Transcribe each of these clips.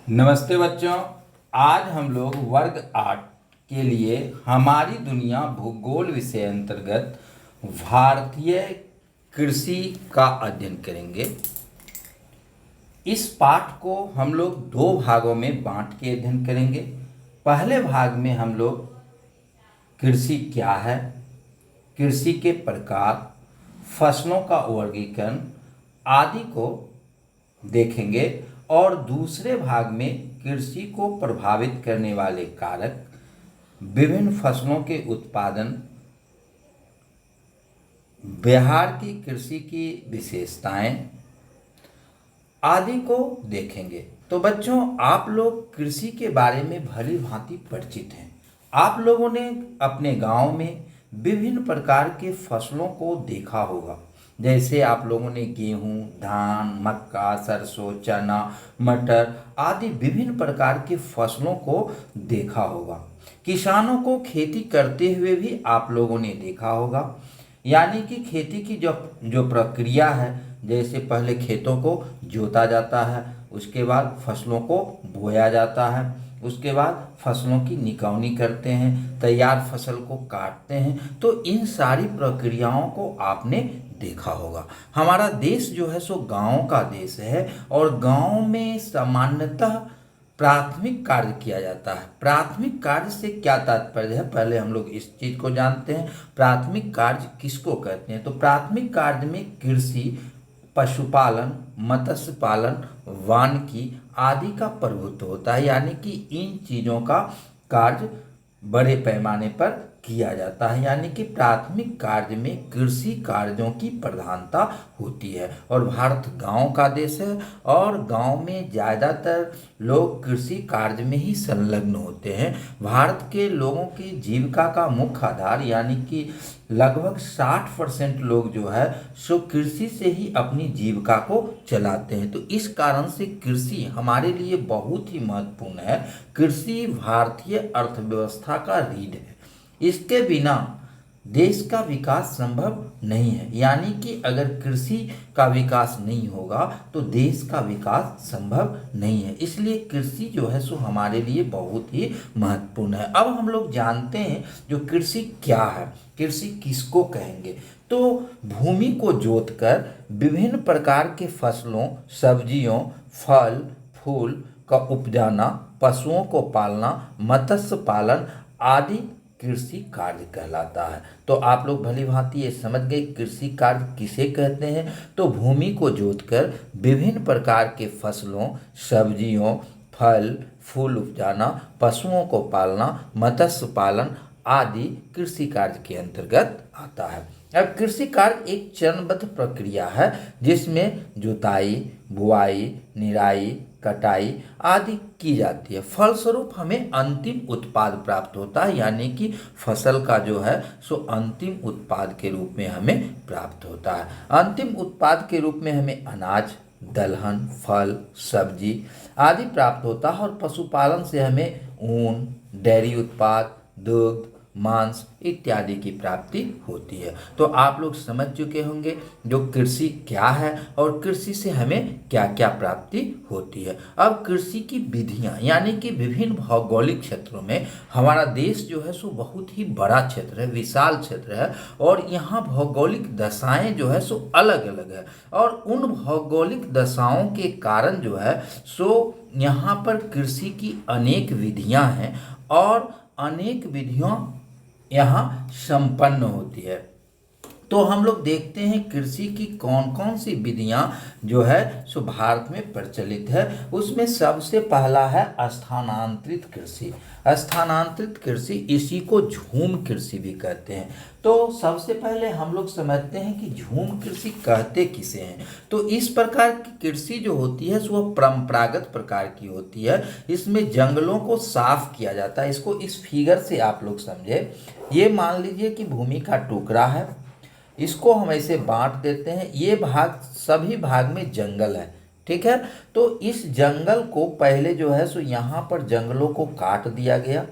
नमस्ते बच्चों। आज हम लोग वर्ग 8 के लिए हमारी दुनिया भूगोल विषय अंतर्गत भारतीय कृषि का अध्ययन करेंगे। इस पाठ को हम लोग दो भागों में बांट के अध्ययन करेंगे। पहले भाग में हम लोग कृषि क्या है, कृषि के प्रकार, फसलों का वर्गीकरण आदि को देखेंगे और दूसरे भाग में कृषि को प्रभावित करने वाले कारक, विभिन्न फसलों के उत्पादन, बिहार की कृषि की विशेषताएं आदि को देखेंगे। तो बच्चों, आप लोग कृषि के बारे में भली भांति परिचित हैं। आप लोगों ने अपने गांव में विभिन्न प्रकार के फसलों को देखा होगा। जैसे आप लोगों ने गेहूं, धान, मक्का, सरसों, चना, मटर आदि विभिन्न प्रकार के फसलों को देखा होगा। किसानों को खेती करते हुए भी आप लोगों ने देखा होगा। यानी कि खेती की जो जो प्रक्रिया है, जैसे पहले खेतों को जोता जाता है, उसके बाद फसलों को बोया जाता है, उसके बाद फसलों की निकौनी करते हैं, तैयार फसल को काटते हैं। तो इन सारी प्रक्रियाओं को आपने देखा होगा। हमारा देश जो है सो गांव का देश है और गांव में सामान्यतः प्राथमिक कार्य किया जाता है। प्राथमिक कार्य से क्या तात्पर्य है, पहले हम लोग इस चीज को जानते हैं। प्राथमिक कार्य किसको कहते हैं? तो प्राथमिक कार्य में कृषि, पशुपालन, मत्स्य पालन, वानिकी आदि का प्रभुत्व होता है। यानी कि इन चीजों का कार्य बड़े पैमाने पर किया जाता है। यानी कि प्राथमिक कार्य में कृषि कार्यों की प्रधानता होती है। और भारत गांव का देश है और गांव में ज़्यादातर लोग कृषि कार्य में ही संलग्न होते हैं। भारत के लोगों की जीविका का मुख्य आधार यानी कि लगभग 60% लोग जो है सो कृषि से ही अपनी जीविका को चलाते हैं। तो इस कारण से कृषि हमारे लिए बहुत ही महत्वपूर्ण है। कृषि भारतीय अर्थव्यवस्था का रीढ़ है। इसके बिना देश का विकास संभव नहीं है। यानी कि अगर कृषि का विकास नहीं होगा तो देश का विकास संभव नहीं है। इसलिए कृषि जो है सो हमारे लिए बहुत ही महत्वपूर्ण है। अब हम लोग जानते हैं जो कृषि क्या है, कृषि किसको कहेंगे। तो भूमि को जोतकर विभिन्न प्रकार के फसलों, सब्जियों, फल फूल का उपजाना, पशुओं को पालना, मत्स्य पालन आदि कृषि कार्य कहलाता है। तो आप लोग भली भांति ये समझ गए कृषि कार्य किसे कहते हैं। तो भूमि को जोतकर विभिन्न प्रकार के फसलों, सब्जियों, फल फूल उपजाना, पशुओं को पालना, मत्स्य पालन आदि कृषि कार्य के अंतर्गत आता है। अब कृषि कार्य एक चरणबद्ध प्रक्रिया है जिसमें जुताई, बुआई, निराई, कटाई आदि की जाती है। फलस्वरूप हमें अंतिम उत्पाद प्राप्त होता है। यानी कि फसल का जो है सो अंतिम उत्पाद के रूप में हमें प्राप्त होता है। अंतिम उत्पाद के रूप में हमें अनाज, दलहन, फल, सब्जी आदि प्राप्त होता है। और पशुपालन से हमें ऊन, डेयरी उत्पाद, दूध, मांस इत्यादि की प्राप्ति होती है। तो आप लोग समझ चुके होंगे जो कृषि क्या है और कृषि से हमें क्या क्या प्राप्ति होती है। अब कृषि की विधियां यानी कि विभिन्न भौगोलिक क्षेत्रों में हमारा देश जो है सो बहुत ही बड़ा क्षेत्र है, विशाल क्षेत्र है और यहाँ भौगोलिक दशाएं जो है सो अलग अलग है। और उन भौगोलिक दशाओं के कारण जो है सो यहाँ पर कृषि की अनेक विधियां हैं और अनेक विधियों यहाँ संपन्न होती है। तो हम लोग देखते हैं कृषि की कौन कौन सी विधियां जो है सो भारत में प्रचलित है। उसमें सबसे पहला है स्थानांतरित कृषि। स्थानांतरित कृषि, इसी को झूम कृषि भी कहते हैं। तो सबसे पहले हम लोग समझते हैं कि झूम कृषि कहते किसे हैं। तो इस प्रकार की कृषि जो होती है वह परंपरागत प्रकार की होती है। इसमें जंगलों को साफ किया जाता है। इसको इस फिगर से आप लोग समझे। ये मान लीजिए कि भूमि का टुकड़ा है, इसको हम ऐसे बांट देते हैं। ये भाग, सभी भाग में जंगल है, ठीक है। तो इस जंगल को पहले जो है सो यहाँ पर जंगलों को काट दिया गया।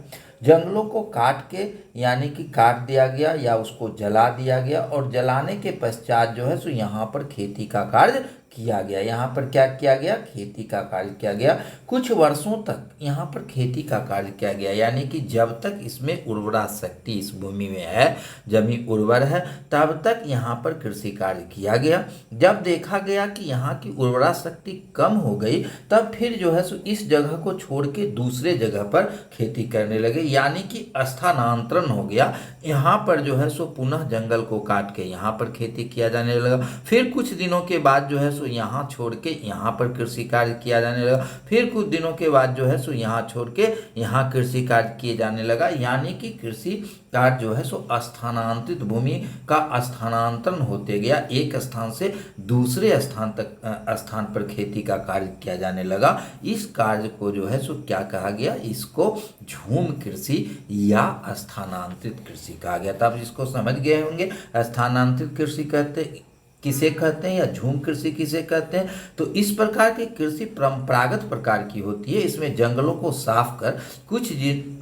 जंगलों को काट के यानी कि काट दिया गया या उसको जला दिया गया और जलाने के पश्चात जो है सो यहाँ पर खेती का कार्य किया गया। यहाँ पर क्या किया गया? खेती का कार्य किया गया। कुछ वर्षों तक यहाँ पर खेती का कार्य किया गया, यानी कि जब तक इसमें उर्वरा शक्ति इस भूमि में है, जमीन उर्वर है, तब तक यहाँ पर कृषि कार्य किया गया। जब देखा गया कि यहाँ की उर्वरा शक्ति कम हो गई, तब फिर जो है सो इस जगह को छोड़ के दूसरे जगह पर खेती करने लगे, यानी कि स्थानांतरण हो गया। यहाँ पर जो है सो पुनः जंगल को काट के यहाँ पर खेती किया जाने लगा। फिर कुछ दिनों के बाद जो है सो यहाँ छोड़ के यहाँ पर कृषि कार्य किया जाने लगा। फिर कुछ दिनों के बाद जो है सो यहाँ छोड़ के यहाँ कृषि कार्य किए जाने लगा, यानी कि कृषि कार्य जो है सो स्थानांतरित भूमि का स्थानांतरण होते गया। एक स्थान से दूसरे स्थान पर खेती का कार्य किया जाने लगा। इस कार्य को जो है सो क्या कहा गया? इसको झूम कृषि या स्थानांतरित कृषि कहा गया। तब इसको समझ गए होंगे, स्थानांतरित कृषि किसे कहते हैं या झूम कृषि किसे कहते हैं। तो इस प्रकार की कृषि परंपरागत प्रकार की होती है। इसमें जंगलों को साफ कर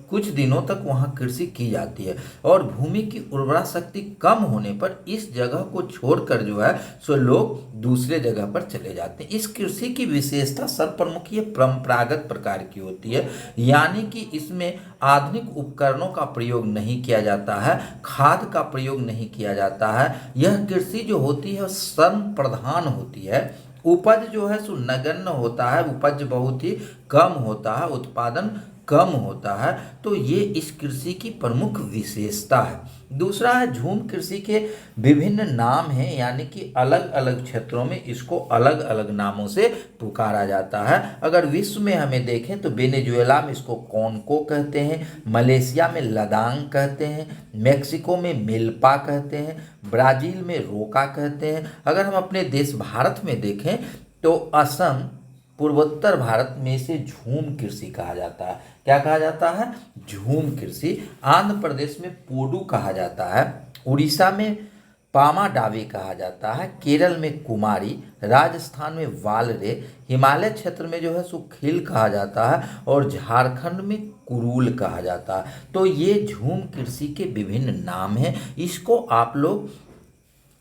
कुछ दिनों तक वहां कृषि की जाती है, और भूमि की उर्वरा शक्ति कम होने पर इस जगह को छोड़कर जो है सो लोग दूसरे जगह पर चले जाते हैं। इस कृषि की विशेषता सर्वप्रमुख ये परंपरागत प्रकार की होती है, यानी कि इसमें आधुनिक उपकरणों का प्रयोग नहीं किया जाता है, खाद का प्रयोग नहीं किया जाता है। यह कृषि जो होती है श्रम प्रधान होती है। उपज जो है सो नगण्य होता है, उपज बहुत ही कम होता है, उत्पादन कम होता है। तो ये इस कृषि की प्रमुख विशेषता है। दूसरा है झूम कृषि के विभिन्न नाम हैं, यानी कि अलग अलग क्षेत्रों में इसको अलग अलग नामों से पुकारा जाता है। अगर विश्व में हमें देखें तो वेनेजुएला में इसको कोनको कहते हैं, मलेशिया में लदांग कहते हैं, मेक्सिको में मिल्पा कहते हैं, ब्राज़ील में रोका कहते हैं। अगर हम अपने देश भारत में देखें तो असम, पूर्वोत्तर भारत में इसे झूम कृषि कहा जाता है। क्या कहा जाता है? झूम कृषि। आंध्र प्रदेश में पोडू कहा जाता है, उड़ीसा में पामा डावे कहा जाता है, केरल में कुमारी, राजस्थान में वालरे, हिमालय क्षेत्र में जो है सो खिल कहा जाता है, और झारखंड में कुरूल कहा जाता है। तो ये झूम कृषि के विभिन्न नाम हैं। इसको आप लोग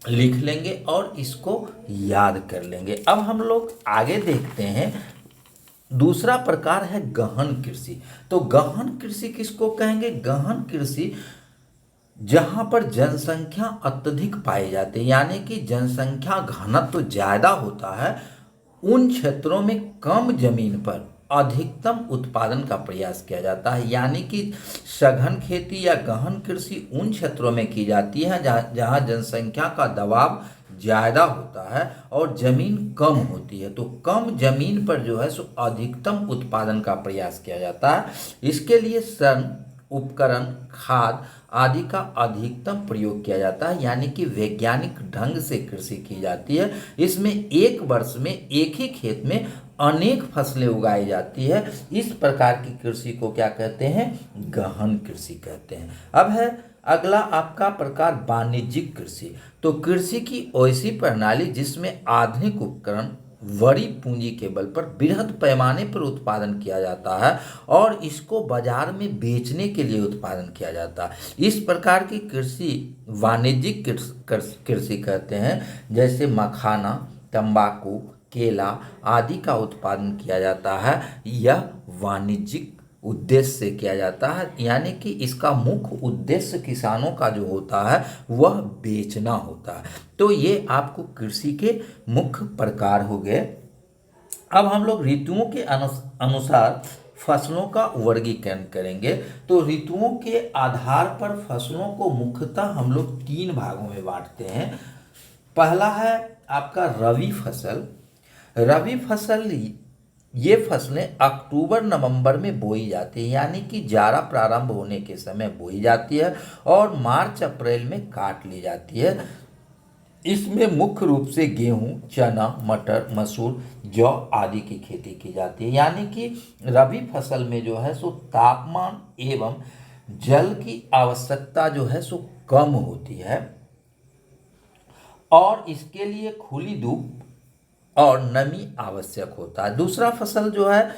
लिख लेंगे और इसको याद कर लेंगे। अब हम लोग आगे देखते हैं। दूसरा प्रकार है गहन कृषि। तो गहन कृषि किसको कहेंगे? गहन कृषि जहां पर जनसंख्या अत्यधिक पाई जाती है, यानी कि जनसंख्या घनत्व ज्यादा होता है, उन क्षेत्रों में कम जमीन पर अधिकतम उत्पादन का प्रयास किया जाता है। यानी कि सघन खेती या गहन कृषि उन क्षेत्रों में की जाती है जहां जनसंख्या का दबाव ज़्यादा होता है और ज़मीन कम होती है। तो कम ज़मीन पर जो है सो अधिकतम उत्पादन का प्रयास किया जाता है। इसके लिए श्रम, उपकरण, खाद आदि का अधिकतम प्रयोग किया जाता है, यानी कि वैज्ञानिक ढंग से कृषि की जाती है। इसमें एक वर्ष में एक ही खेत में अनेक फसलें उगाई जाती है। इस प्रकार की कृषि को क्या कहते हैं? गहन कृषि कहते हैं। अब है अगला आपका प्रकार वाणिज्यिक कृषि। तो कृषि की ऐसी प्रणाली जिसमें आधुनिक उपकरण, बड़ी पूंजी के बल पर बृहद पैमाने पर उत्पादन किया जाता है और इसको बाजार में बेचने के लिए उत्पादन किया जाता है। इस प्रकार की कृषि वाणिज्यिक कृषि कहते हैं। जैसे मखाना, तंबाकू, केला आदि का उत्पादन किया जाता है। यह वाणिज्यिक उद्देश्य से किया जाता है, यानी कि इसका मुख्य उद्देश्य किसानों का जो होता है वह बेचना होता है। तो ये आपको कृषि के मुख्य प्रकार हो गए। अब हम लोग ऋतुओं के अनुसार फसलों का वर्गीकरण करेंगे। तो ऋतुओं के आधार पर फसलों को मुख्यतः हम लोग 3 भागों में बांटते हैं। पहला है आपका रबी फसल। रबी फसल ये फसलें अक्टूबर नवंबर में बोई जाती है, यानी कि जाड़ा प्रारंभ होने के समय बोई जाती है और मार्च अप्रैल में काट ली जाती है। इसमें मुख्य रूप से गेहूं, चना, मटर, मसूर, जौ आदि की खेती की जाती है। यानी कि रबी फसल में जो है सो तापमान एवं जल की आवश्यकता जो है सो कम होती है और इसके लिए खुली धूप और नमी आवश्यक होता है। दूसरा फसल जो है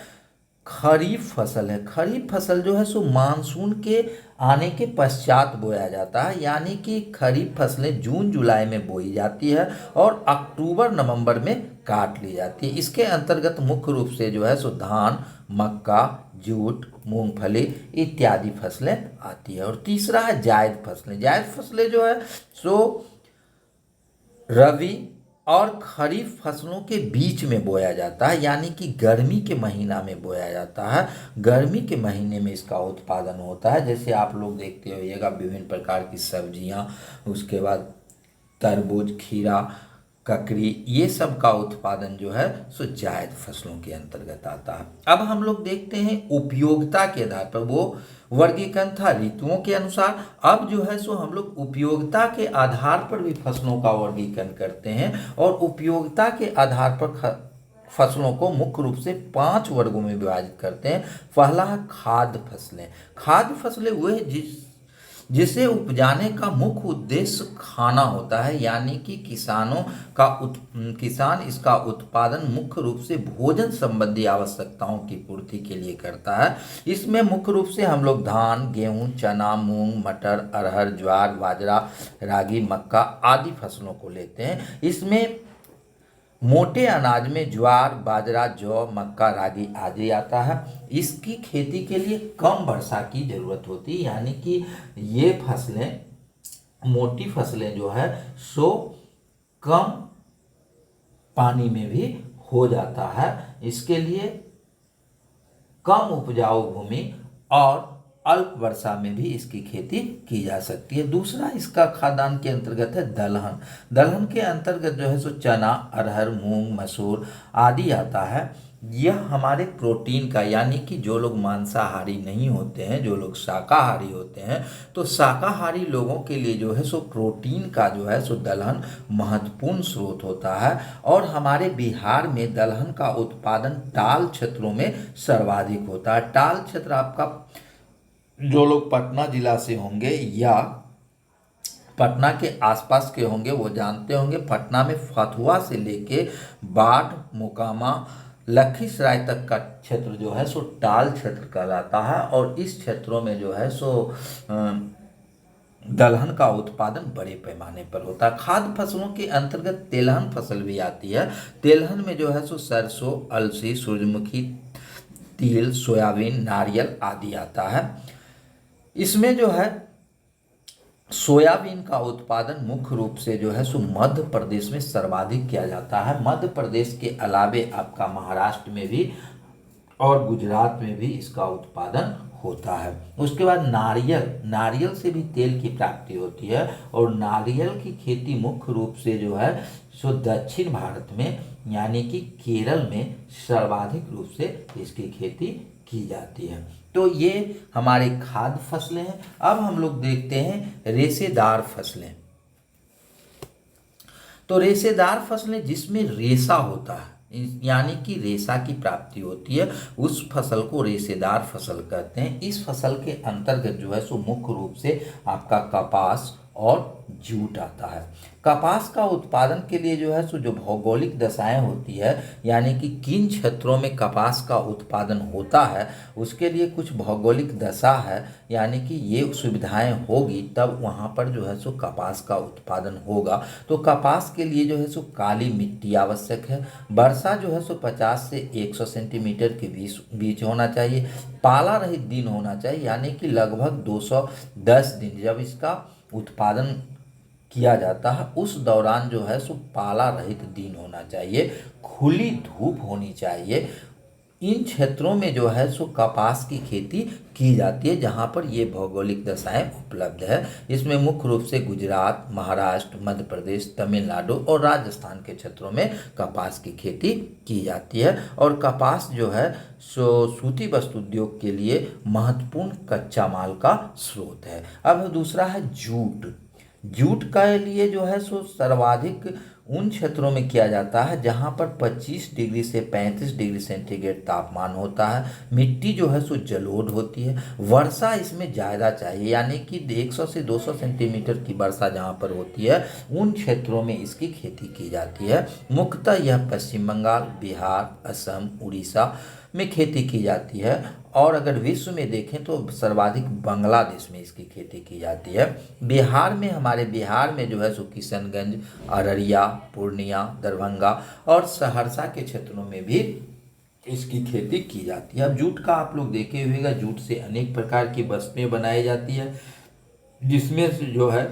खरीफ फसल है। खरीफ फसल जो है सो मानसून के आने के पश्चात बोया जाता है, यानी कि खरीफ फसलें जून जुलाई में बोई जाती है और अक्टूबर नवंबर में काट ली जाती है। इसके अंतर्गत मुख्य रूप से जो है सो धान, मक्का, जूट, मूंगफली इत्यादि फसलें आती है। और तीसरा है जायद फसलें। जायद फसलें जो है सो रबी और खरीफ फसलों के बीच में बोया जाता है, यानी कि गर्मी के महीना में बोया जाता है। गर्मी के महीने में इसका उत्पादन होता है। जैसे आप लोग देखते होइएगा विभिन्न प्रकार की सब्जियां, उसके बाद तरबूज, खीरा, ककड़ी, ये सब का उत्पादन जो है सो जायद फसलों के अंतर्गत आता है। अब हम लोग देखते हैं उपयोगिता के आधार पर, वो वर्गीकरण था ऋतुओं के अनुसार। अब जो है सो हम लोग उपयोगिता के आधार पर भी फसलों का वर्गीकरण करते हैं। और उपयोगिता के आधार पर फसलों को मुख्य रूप से 5 वर्गों में विभाजित करते हैं। पहला है खाद्य फसलें। खाद्य फसलें वह जिसे उपजाने का मुख्य उद्देश्य खाना होता है, यानी कि किसान इसका उत्पादन मुख्य रूप से भोजन संबंधी आवश्यकताओं की पूर्ति के लिए करता है। इसमें मुख्य रूप से हम लोग धान, गेहूं, चना, मूंग, मटर, अरहर, ज्वार, बाजरा, रागी, मक्का आदि फसलों को लेते हैं। इसमें मोटे अनाज में ज्वार, बाजरा, जौ, मक्का, रागी आदि आता है। इसकी खेती के लिए कम वर्षा की जरूरत होती है, यानी कि ये फसलें, मोटी फसलें जो है सो कम पानी में भी हो जाता है। इसके लिए कम उपजाऊ भूमि और अल्प वर्षा में भी इसकी खेती की जा सकती है। दूसरा इसका खाद्यान्न के अंतर्गत है दलहन। दलहन के अंतर्गत जो है सो चना, अरहर, मूंग, मसूर आदि आता है। यह हमारे प्रोटीन का, यानी कि जो लोग मांसाहारी नहीं होते हैं, जो लोग शाकाहारी होते हैं, तो शाकाहारी लोगों के लिए जो है सो प्रोटीन का जो है सो दलहन महत्वपूर्ण स्रोत होता है। और हमारे बिहार में दलहन का उत्पादन टाल क्षेत्रों में सर्वाधिक होता है। टाल क्षेत्र आपका, जो लोग पटना जिला से होंगे या पटना के आसपास के होंगे वो जानते होंगे, पटना में फतुहा से लेके बाढ़, मोकामा, लखीसराय तक का क्षेत्र जो है सो टाल क्षेत्र कहलाता है। और इस क्षेत्रों में जो है सो दलहन का उत्पादन बड़े पैमाने पर होता है। खाद्य फसलों के अंतर्गत तेलहन फसल भी आती है। तेलहन में जो है सो सरसों, अलसी, सूरजमुखी, तिल, सोयाबीन, नारियल आदि आता है। इसमें जो है सोयाबीन का उत्पादन मुख्य रूप से जो है सो मध्य प्रदेश में सर्वाधिक किया जाता है। मध्य प्रदेश के अलावे आपका महाराष्ट्र में भी और गुजरात में भी इसका उत्पादन होता है। उसके बाद नारियल से भी तेल की प्राप्ति होती है। और नारियल की खेती मुख्य रूप से जो है सो दक्षिण भारत में, यानी कि केरल में सर्वाधिक रूप से इसकी खेती की जाती है। तो ये हमारे खाद्य फसलें हैं। अब हम लोग देखते हैं रेशेदार फसलें। तो रेशेदार फसलें जिसमें रेशा होता है, यानी कि रेशा की प्राप्ति होती है, उस फसल को रेशेदार फसल कहते हैं। इस फसल के अंतर्गत जो है सो मुख्य रूप से आपका कपास और जूट आता है। कपास का उत्पादन के लिए जो है सो जो भौगोलिक दशाएं होती है, यानी कि किन क्षेत्रों में कपास का उत्पादन होता है, उसके लिए कुछ भौगोलिक दशा है, यानी कि ये सुविधाएं होगी तब वहाँ पर जो है सो कपास का उत्पादन होगा। तो कपास के लिए जो है सो काली मिट्टी आवश्यक है। वर्षा जो है सो 50 से 100 सेंटीमीटर के बीच होना चाहिए। पाला रहित दिन होना चाहिए, यानी कि लगभग 210 दिन जब इसका उत्पादन किया जाता है उस दौरान जो है सो पाला रहित दिन होना चाहिए। खुली धूप होनी चाहिए। इन क्षेत्रों में जो है सो कपास की खेती की जाती है जहाँ पर ये भौगोलिक दशाएं उपलब्ध है। इसमें मुख्य रूप से गुजरात, महाराष्ट्र, मध्य प्रदेश, तमिलनाडु और राजस्थान के क्षेत्रों में कपास की खेती की जाती है। और कपास जो है सो सूती वस्त्र उद्योग के लिए महत्वपूर्ण कच्चा माल का स्रोत है। अब दूसरा है जूट। जूट के लिए जो है सो सर्वाधिक उन क्षेत्रों में किया जाता है जहां पर 25 डिग्री से 35 डिग्री सेंटीग्रेड तापमान होता है। मिट्टी जो है सो जलोढ़ होती है। वर्षा इसमें ज़्यादा चाहिए, यानी कि 100 से 200 सेंटीमीटर की वर्षा जहां पर होती है उन क्षेत्रों में इसकी खेती की जाती है। मुख्यतः यह पश्चिम बंगाल, बिहार, असम, उड़ीसा में खेती की जाती है। और अगर विश्व में देखें तो सर्वाधिक बांग्लादेश में इसकी खेती की जाती है। बिहार में, हमारे बिहार में जो है सो किशनगंज, अररिया, पूर्णिया, दरभंगा और सहरसा के क्षेत्रों में भी इसकी खेती की जाती है। अब जूट का आप लोग देखे हुएगा, जूट से अनेक प्रकार की वस्तुएं बनाई जाती है, जिसमें से जो है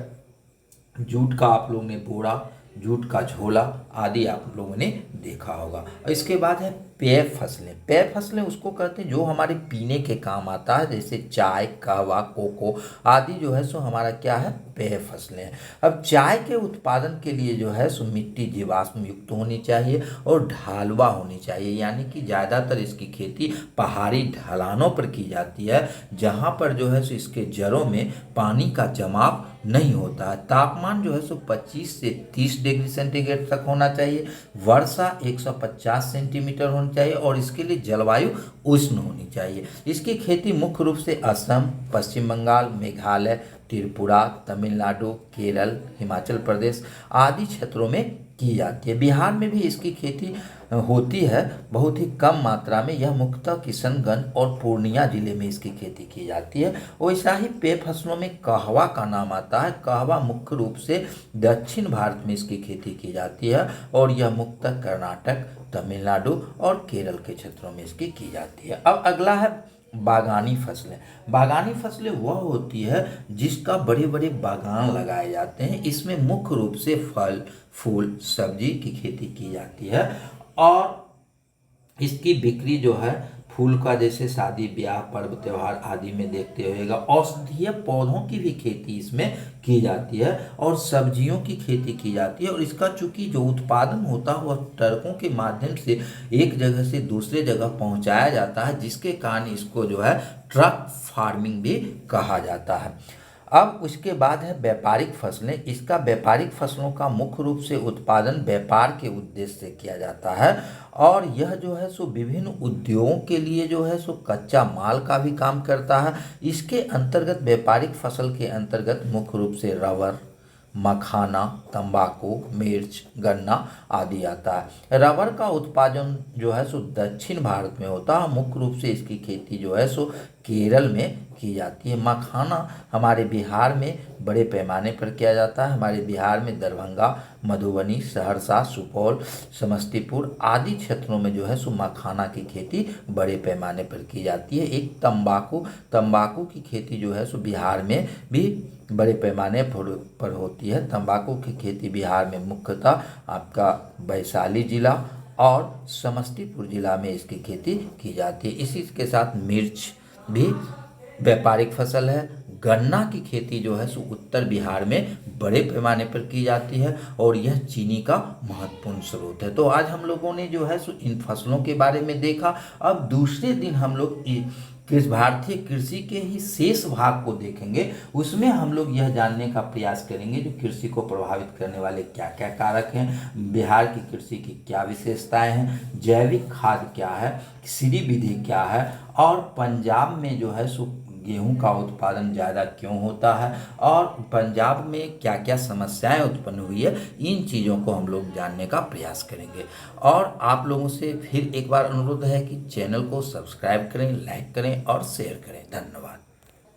जूट का आप लोगों ने बोरा, जूट का झोला आदि आप लोगों ने देखा होगा। और इसके बाद है पेय फसलें। पेय फसलें उसको कहते हैं जो हमारे पीने के काम आता है, जैसे चाय, कहवा, कोको आदि जो है सो हमारा क्या है, पेय फसलें हैं। अब चाय के उत्पादन के लिए जो है सो मिट्टी जीवाश्म युक्त होनी चाहिए और ढालुआ होनी चाहिए, यानी कि ज़्यादातर इसकी खेती पहाड़ी ढलानों पर की जाती है, जहाँ पर जो है सो इसके जड़ों में पानी का जमाव नहीं होता है। तापमान जो है सो 25 से 30 डिग्री सेंटीग्रेड तक होना चाहिए। वर्षा 150 सेंटीमीटर होनी चाहिए और इसके लिए जलवायु उष्ण होनी चाहिए। इसकी खेती मुख्य रूप से असम, पश्चिम बंगाल, मेघालय, त्रिपुरा, तमिलनाडु, केरल, हिमाचल प्रदेश आदि क्षेत्रों में की जाती है। बिहार में भी इसकी खेती होती है, बहुत ही कम मात्रा में। यह मुख्यतः किशनगंज और पूर्णिया जिले में इसकी खेती की जाती है। वैसा ही पेय फसलों में कहवा का नाम आता है। कहवा मुख्य रूप से दक्षिण भारत में इसकी खेती की जाती है और यह मुख्यतः कर्नाटक, तमिलनाडु और केरल के क्षेत्रों में इसकी की जाती है। अब अगला है बागानी फसलें। बागानी फसलें वह होती है जिसका बड़े बड़े बागान लगाए जाते हैं। इसमें मुख्य रूप से फल, फूल, सब्जी की खेती की जाती है और इसकी बिक्री जो है फूल का, जैसे शादी ब्याह, पर्व त्योहार आदि में देखते होगा। औषधीय पौधों की भी खेती इसमें की जाती है और सब्जियों की खेती की जाती है। और इसका चूंकि जो उत्पादन होता है वह ट्रकों के माध्यम से एक जगह से दूसरे जगह पहुंचाया जाता है, जिसके कारण इसको जो है ट्रक फार्मिंग भी कहा जाता है। अब उसके बाद है व्यापारिक फसलें। इसका व्यापारिक फसलों का मुख्य रूप से उत्पादन व्यापार के उद्देश्य से किया जाता है और यह जो है सो विभिन्न उद्योगों के लिए जो है सो कच्चा माल का भी काम करता है। इसके अंतर्गत व्यापारिक फसल के अंतर्गत मुख्य रूप से रबर, मखाना, तंबाकू, मिर्च, गन्ना आदि आता है। रबर का उत्पादन जो है सो दक्षिण भारत में होता है। मुख्य रूप से इसकी खेती जो है सो केरल में की जाती है। मखाना हमारे बिहार में बड़े पैमाने पर किया जाता है। हमारे बिहार में दरभंगा, मधुबनी, सहरसा, सुपौल, समस्तीपुर आदि क्षेत्रों में जो है सो मखाना की खेती बड़े पैमाने पर की जाती है। एक तंबाकू की खेती जो है सो बिहार में भी बड़े पैमाने पर होती है। तंबाकू की खेती बिहार में मुख्यतः आपका वैशाली जिला और समस्तीपुर जिला में इसकी खेती की जाती है। इसी के साथ मिर्च भी व्यापारिक फसल है। गन्ना की खेती जो है सो उत्तर बिहार में बड़े पैमाने पर की जाती है और यह चीनी का महत्वपूर्ण स्रोत है। तो आज हम लोगों ने जो है सो इन फसलों के बारे में देखा। अब दूसरे दिन हम लोग भारतीय कृषि के ही शेष भाग को देखेंगे। उसमें हम लोग यह जानने का प्रयास करेंगे जो कृषि को प्रभावित करने वाले क्या क्या कारक हैं, बिहार की कृषि की क्या विशेषताएं हैं, जैविक खाद क्या है, श्री विधि क्या है और पंजाब में जो है सो गेहूं का उत्पादन ज़्यादा क्यों होता है और पंजाब में क्या क्या समस्याएं उत्पन्न हुई है। इन चीज़ों को हम लोग जानने का प्रयास करेंगे। और आप लोगों से फिर एक बार अनुरोध है कि चैनल को सब्सक्राइब करें, लाइक करें और शेयर करें। धन्यवाद।